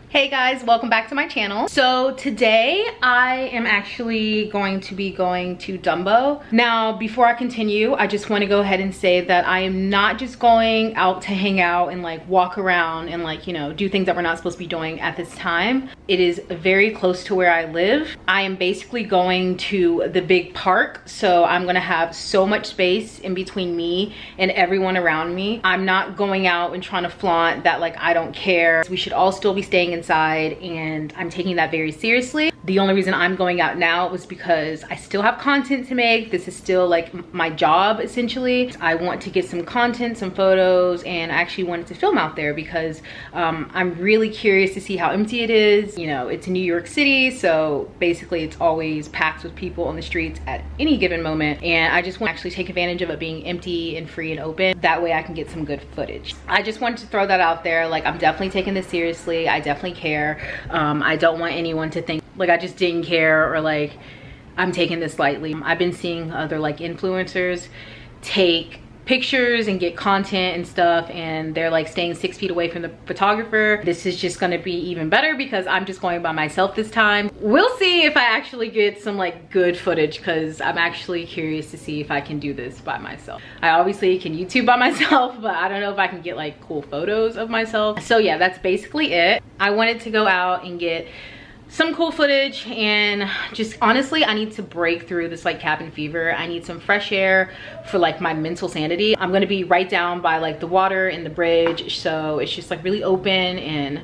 Hey guys, welcome back to my channel. So today I am actually going to be going to DUMBO. Now before I continue, I just want to go ahead and say that I am not just going out to hang out and like walk around and like, you know, do things that we're not supposed to be doing at this time. It is very close to where I live. I am basically going to the big park, so I'm gonna have so much space in between me and everyone around me. I'm not going out and trying to flaunt that like I don't care. We should all still be staying inside, and I'm taking that very seriously. The only reason I'm going out now was because I still have content to make. This is still like my job essentially. I want to get some content, some photos, and I actually wanted to film out there because I'm really curious to see how empty it is. You know, it's in New York City, so basically it's always packed with people on the streets at any given moment, and I just want to actually take advantage of it being empty and free and open. That way I can get some good footage. I just wanted to throw that out there. Like, I'm definitely taking this seriously. I definitely care. I don't want anyone to think like I just didn't care or like I'm taking this lightly. I've been seeing other like influencers take pictures and get content and stuff, and they're like staying 6 feet away from the photographer. This is just gonna be even better because I'm just going by myself this time. We'll see if I actually get some like good footage, because I'm actually curious to see if I can do this by myself. I obviously can YouTube by myself, but I don't know if I can get like cool photos of myself. So yeah, that's basically it. I wanted to go out and get some cool footage, and just honestly I need to break through this like cabin fever. I need some fresh air for like my mental sanity. I'm gonna be right down by like the water and the bridge, so it's just like really open and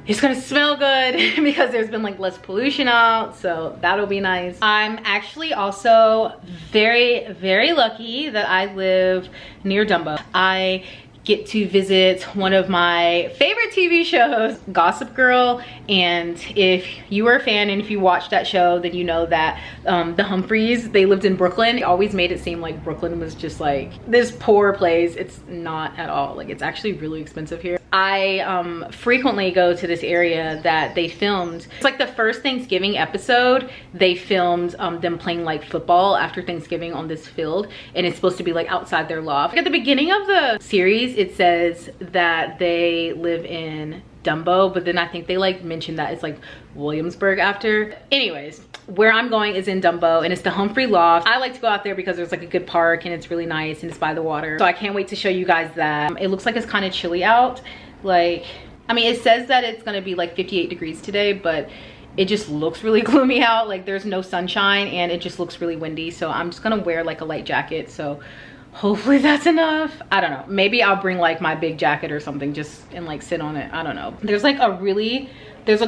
it's gonna smell good because there's been like less pollution out, so that'll be nice. I'm actually also very lucky that I live near DUMBO. I get to visit one of my favorite TV shows, Gossip Girl, and if you were a fan and if you watched that show, then you know that the Humphreys, they lived in Brooklyn. They always made it seem like Brooklyn was just like this poor place. It's not at all. Like, it's actually really expensive here. I frequently go to this area that they filmed. It's like the first Thanksgiving episode, they filmed them playing like football after Thanksgiving on this field, and it's supposed to be like outside their loft. At the beginning of the series, it says that they live in DUMBO, but then I think they like mentioned that it's like Williamsburg after. Anyways, where I'm going is in DUMBO, and it's the Humphrey loft. I like to go out there because there's like a good park and it's really nice and it's by the water. So I can't wait to show you guys that. It looks like it's kind of chilly out. Like, I mean, it says that it's gonna be like 58 degrees today, but it just looks really gloomy out. Like, there's no sunshine and it just looks really windy. So I'm just gonna wear like a light jacket. So hopefully that's enough. I don't know, maybe I'll bring like my big jacket or something just and like sit on it. I don't know. There's a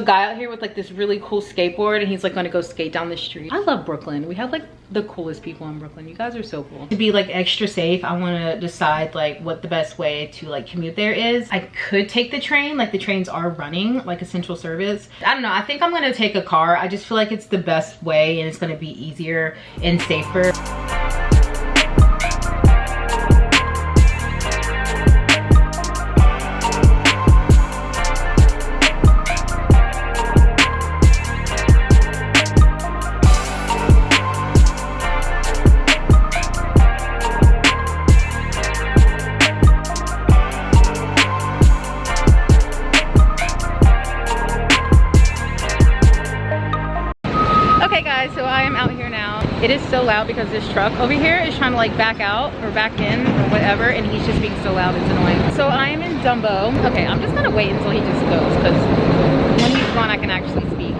guy out here with like this really cool skateboard, and he's like gonna go skate down the street. I love Brooklyn. We have like the coolest people in Brooklyn. You guys are so cool. To be like extra safe, I want to decide like what the best way to like commute there is. I could take the train. Like, the trains are running like essential service. I don't know, I think I'm gonna take a car. I just feel like it's the best way and it's gonna be easier and safer. So I am out here now. It is so loud because this truck over here is trying to like back out or back in or whatever, and he's just being so loud, it's annoying. So I am in DUMBO. Okay, I'm just gonna wait until he just goes, because when he's gone I can actually speak.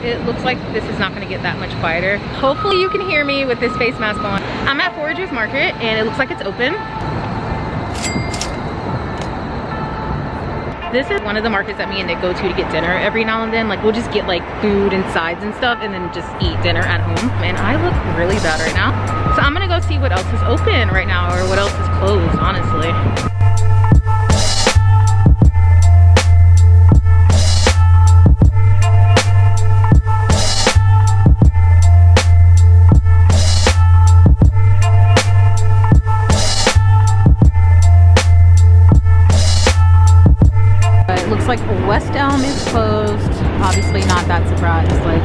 It looks like this is not gonna get that much quieter. Hopefully you can hear me with this face mask on. I'm at Foragers Market and it looks like it's open. This is one of the markets that me and Nick go to get dinner every now and then. Like, we'll just get like food and sides and stuff and then just eat dinner at home. And I look really bad right now. So I'm gonna go see what else is open right now, or what else is closed, honestly. Like West Elm is closed. Obviously not that surprised. Like,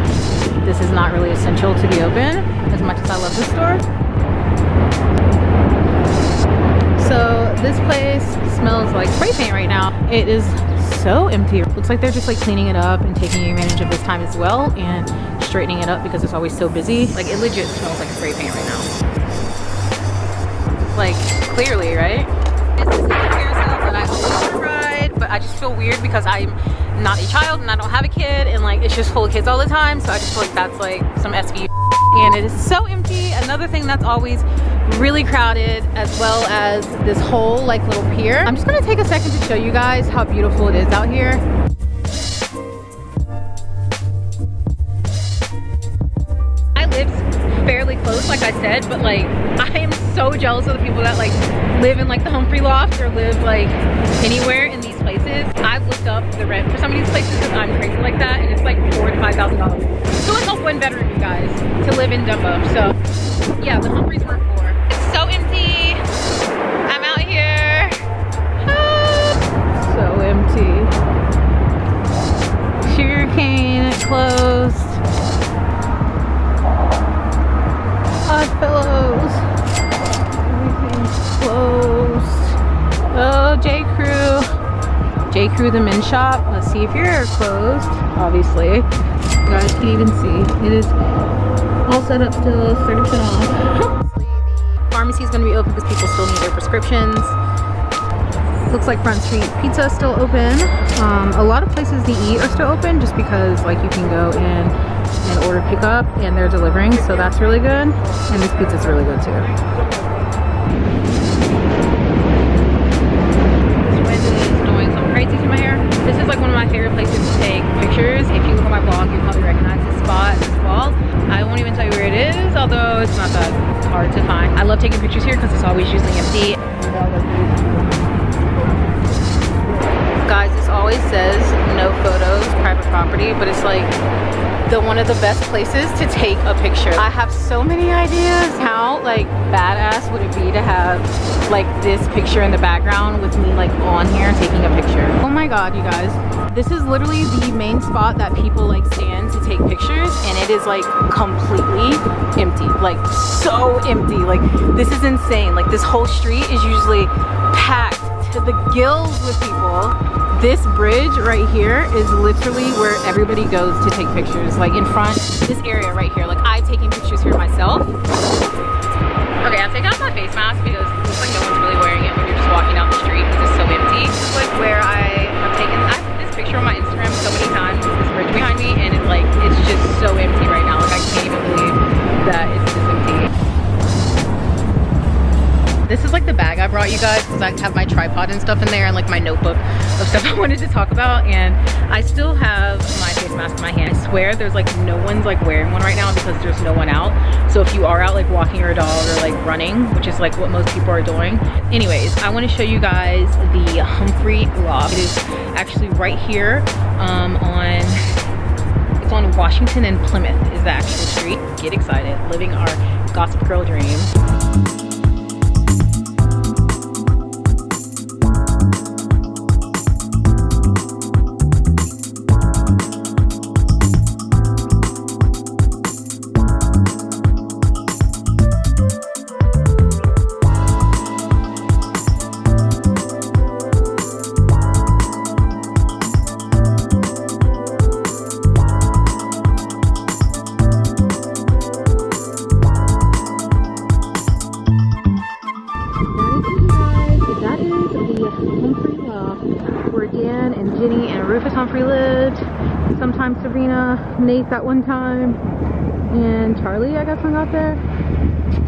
this is not really essential to be open as much as I love this store. So This place smells like spray paint right now. It is so empty. Looks like they're just like cleaning it up and taking advantage of this time as well and straightening it up because it's always so busy. Like it legit smells like spray paint right now. Like clearly, right? This is the carousel that I always want to ride, but I just feel weird because I'm not a child and I don't have a kid, and like it's just full of kids all the time, so I just feel like that's like some SVU, and it is so empty. Another thing that's always really crowded, as well as this whole like little pier. I'm just gonna take a second to show you guys how beautiful it is out here. I live fairly close, like I said, but like I am so jealous of the people that like live in like the Humphrey loft or live like anywhere in these places. I've looked up the rent for some of these places because I'm crazy like that, and it's like $4,000 to $5,000. So it's a 1 bedroom, you guys, to live in Dumbo. So yeah, the Humphreys weren't poor. It's so empty. I'm out here. So empty. Sugarcane closed. Odd Pillows. Everything's closed. Oh, J Crew. J Crew, the men's shop. Let's see if you're closed. Obviously. You guys can even see. It is all set up still, 30% off. Pharmacy is going to be open because people still need their prescriptions. Looks like Front Street Pizza is still open. A lot of places to eat are still open just because like you can go in and order pickup and they're delivering, so that's really good. And this pizza is really good too. This wind is doing something crazy to my hair. This is like one of my favorite places to take pictures. If you look at my blog, you'll probably recognize this spot, this wall. I won't even tell you where it is, although it's not that hard to find. I love taking pictures here because it's always usually empty. Guys, this always says no photos, private property, but it's like one of the best places to take a picture. I have so many ideas. How like badass would it be to have like this picture in the background with me like on here taking a picture? Oh my god, you guys. This is literally the main spot that people like stand to take pictures, and it is like completely empty. Like so empty. Like this is insane. Like this whole street is usually packed to the gills with people. This bridge right here is literally where everybody goes to take pictures. Like in front, this area right here. Like I've taken pictures here myself. Okay, I'll take off my face mask because it looks like no one's really wearing it when you're just walking down the street because it's so empty. This is like where I have taken this picture on my Instagram so many times with this bridge behind me, and it's like, it's just so empty right now. Like I can't even believe that it's this empty. This is like the bag I brought you guys because I have my tripod and stuff in there and like my notebook of stuff I wanted to talk about, and I still have my face mask in my hand. I swear there's like no one's like wearing one right now because there's no one out. So if you are out like walking your dog or like running, which is like what most people are doing. Anyways, I want to show you guys the Humphrey loft. It is actually right here it's on Washington and Plymouth is the actual street. Get excited, living our Gossip Girl dream. Humphrey lived, sometimes Sabrina, Nate that one time, and Charlie I guess hung out there.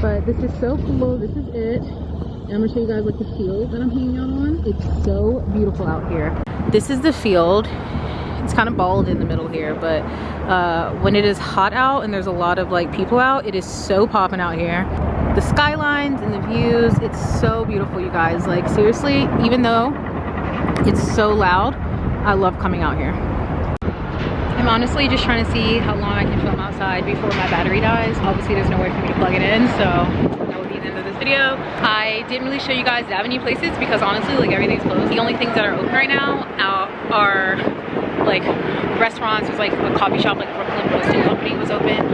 But this is so cool. This is it. And I'm gonna show you guys like the field that I'm hanging out on. It's so beautiful out here. This is the field. It's kind of bald in the middle here, but when it is hot out and there's a lot of like people out, it is so popping out here. The skylines and the views, it's so beautiful, you guys. Like seriously, even though it's so loud, I love coming out here. I'm honestly just trying to see how long I can film outside before my battery dies. Obviously there's no way for me to plug it in, so that would be the end of this video. I didn't really show you guys that many places because honestly like everything's closed. The only things that are open right now are like restaurants. There's like a coffee shop like Brooklyn Roasting Company was open.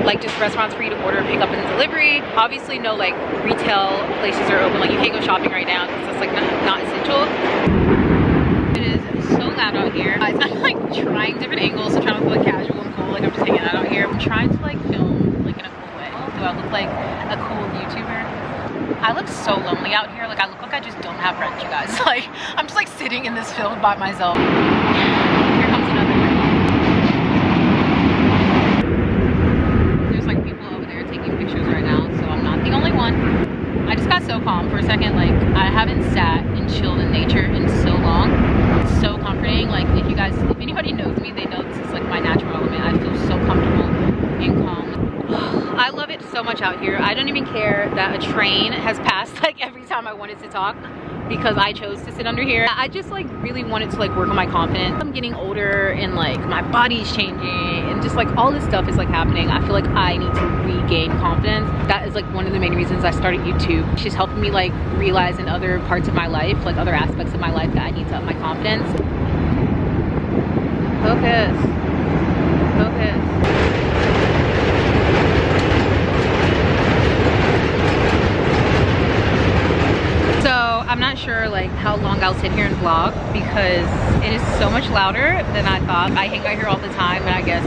like just restaurants for you to order, pick up and delivery. Obviously no like retail places are open, like you can't go shopping right now because it's like not essential. It is so loud out here. I'm like trying different angles to try to look like casual and cool, like I'm just hanging out here. I'm trying to like film like in a cool way. Do I look like a cool YouTuber? I look so lonely out here. Like I look like I just don't have friends, you guys. Like I'm just like sitting in this field by myself. Here comes another train. There's like people over there taking pictures right now, so I'm not the only one. I just got so calm for a second. Like I haven't sat and chilled in nature in so long. It's so comforting. Like if anybody knows me, they know this is like my natural element. I feel so comfortable and calm. I love it so much out here. I don't even care that a train has passed like every time I wanted to talk because I chose to sit under here. I just like really wanted to like work on my confidence. I'm getting older and like my body's changing and just like all this stuff is like happening. I feel like I need to regain confidence. That is like one of the main reasons I started YouTube. It's just helping me like realize in other parts of my life, like other aspects of my life, that I need to up my confidence. Focus. Focus. I'm not sure like how long I'll sit here and vlog because it is so much louder than I thought. I hang out here all the time and I guess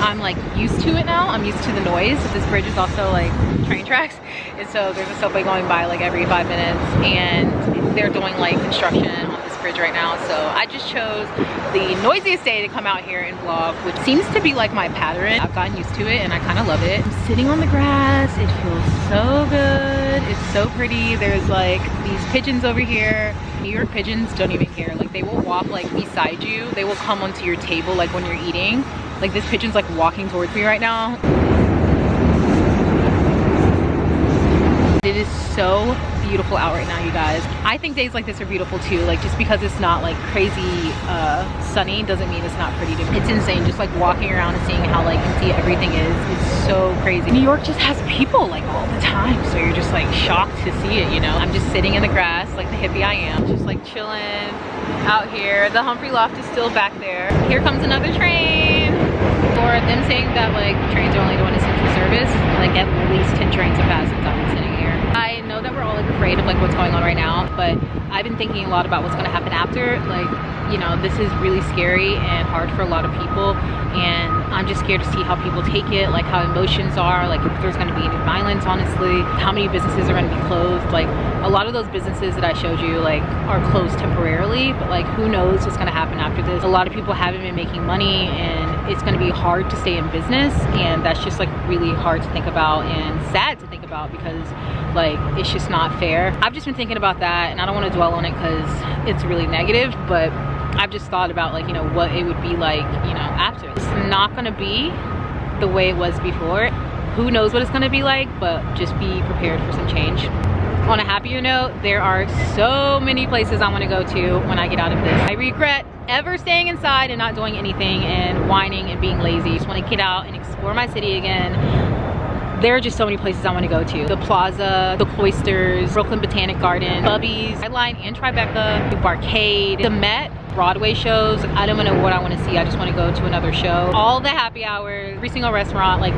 I'm like used to it now. I'm used to the noise. This bridge is also like train tracks, and so there's a subway going by like every 5 minutes and they're doing like construction on this bridge right now. So I just chose the noisiest day to come out here and vlog, which seems to be like my pattern. I've gotten used to it and I kind of love it. I'm sitting on the grass. It feels so good. It's so pretty. There's like these pigeons over here. New York pigeons don't even care. Like they will walk like beside you. They will come onto your table like when you're eating. Like this pigeon's like walking towards me right now. It is so beautiful out right now, you guys. I think days like this are beautiful too. Like just because it's not like crazy sunny doesn't mean it's not pretty to me. It's insane just like walking around and seeing how like empty everything is. It's so crazy. New York just has people like all the time, so you're just like shocked to see it, you know. I'm just sitting in the grass like the hippie I am, just like chilling out here. The Humphrey loft is still back there. Here comes another train. For them saying that like trains are only doing essential service, like at least 10 trains have passed since I've been sitting here. I know that we're all like afraid of like what's going on right now, but I've been thinking a lot about what's gonna happen after. Like, you know, this is really scary and hard for a lot of people, and I'm just scared to see how people take it, like how emotions are, like if there's gonna be any violence, honestly, how many businesses are gonna be closed. Like a lot of those businesses that I showed you like are closed temporarily, but like who knows what's gonna happen after this. A lot of people haven't been making money and it's gonna be hard to stay in business, and that's just like really hard to think about and sad to think about because like it's just not fair. I've just been thinking about that and I don't want to dwell on it because it's really negative, but I've just thought about like, you know, what it would be like, you know, after. It's not gonna be the way it was before. Who knows what it's gonna be like, but just be prepared for some change. On a happier note, there are so many places I want to go to when I get out of this. I regret ever staying inside and not doing anything and whining and being lazy. I just want to get out and explore my city again. There are just so many places I want to go to. The Plaza, the Cloisters, Brooklyn Botanic Garden, Bubby's, Redline and Tribeca, the Barcade, the Met, Broadway shows. I don't know what I want to see. I just want to go to another show. All the happy hours, every single restaurant, like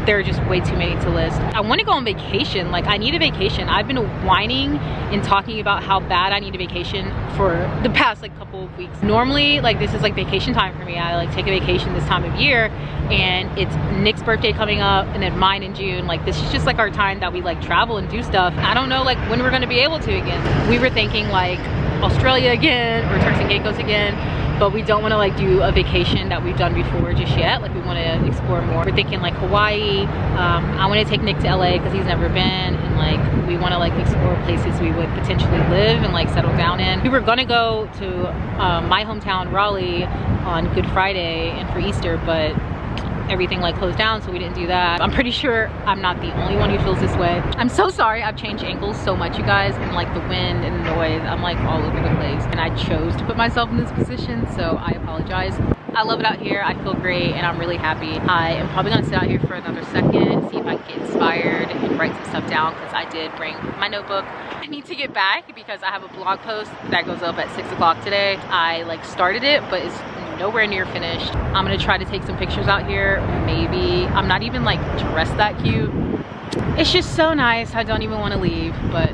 there are just way too many to list. I want to go on vacation. Like I need a vacation. I've been whining and talking about how bad I need a vacation for the past like couple of weeks. Normally like this is like vacation time for me. I like take a vacation this time of year, and it's Nick's birthday coming up and then mine in June. Like this is just like our time that we like travel and do stuff. I don't know like when we're going to be able to again. We were thinking like Australia again or Turks and Caicos again, but we don't want to like do a vacation that we've done before just yet. Like we want to explore more. We're thinking like Hawaii. I want to take Nick to LA because he's never been, and like we want to like explore places we would potentially live and like settle down in. We were gonna go to my hometown Raleigh on Good Friday and for Easter, but everything like closed down, so we didn't do that. I'm pretty sure I'm not the only one who feels this way. I'm so sorry I've changed angles so much, you guys, and like the wind and the noise, I'm like all over the place, and I chose to put myself in this position, so I apologize. I love it out here. I feel great and I'm really happy. I am probably gonna sit out here for another second, see if I can get inspired and write some stuff down, because I did bring my notebook. I need to get back because I have a blog post that goes up at 6 o'clock today. I like started it, but it's nowhere near finished. I'm gonna try to take some pictures out here. Maybe I'm not even like dressed that cute. It's just so nice. I don't even want to leave, but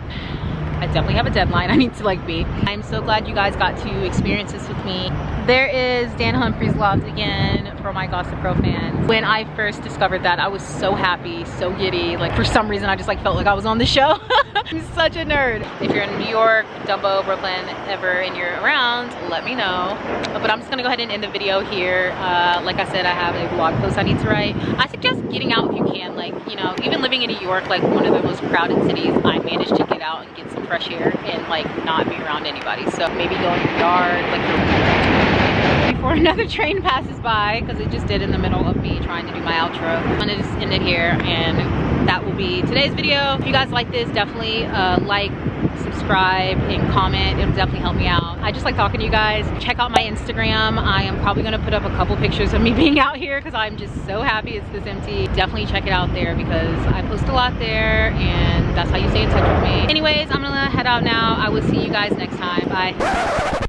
I definitely have a deadline I need to like beat. I'm so glad you guys got to experience this with me. There is Dan Humphrey's loft again for my Gossip Girl fans. When I first discovered that, I was so happy, so giddy. Like for some reason, I just like felt like I was on the show. I'm such a nerd. If you're in New York, Dumbo, Brooklyn, ever, and you're around, let me know. But I'm just gonna go ahead and end the video here. Like I said, I have a blog post I need to write. I suggest getting out if you can. Like, you know, even living in New York, like one of the most crowded cities, I managed to get out and get some fresh air and like not be around anybody. So maybe go in the yard, like before another train passes by, because it just did in the middle of me trying to do my outro. I'm gonna just end it here, and that will be today's video. If you guys like this, definitely like, subscribe, and comment. It'll definitely help me out. I just like talking to you guys. Check out my Instagram. I am probably gonna put up a couple pictures of me being out here because I'm just so happy it's this empty. Definitely check it out there because I post a lot there, and that's how you stay in touch with me. Anyways, I'm gonna head out now. I will see you guys next time. Bye.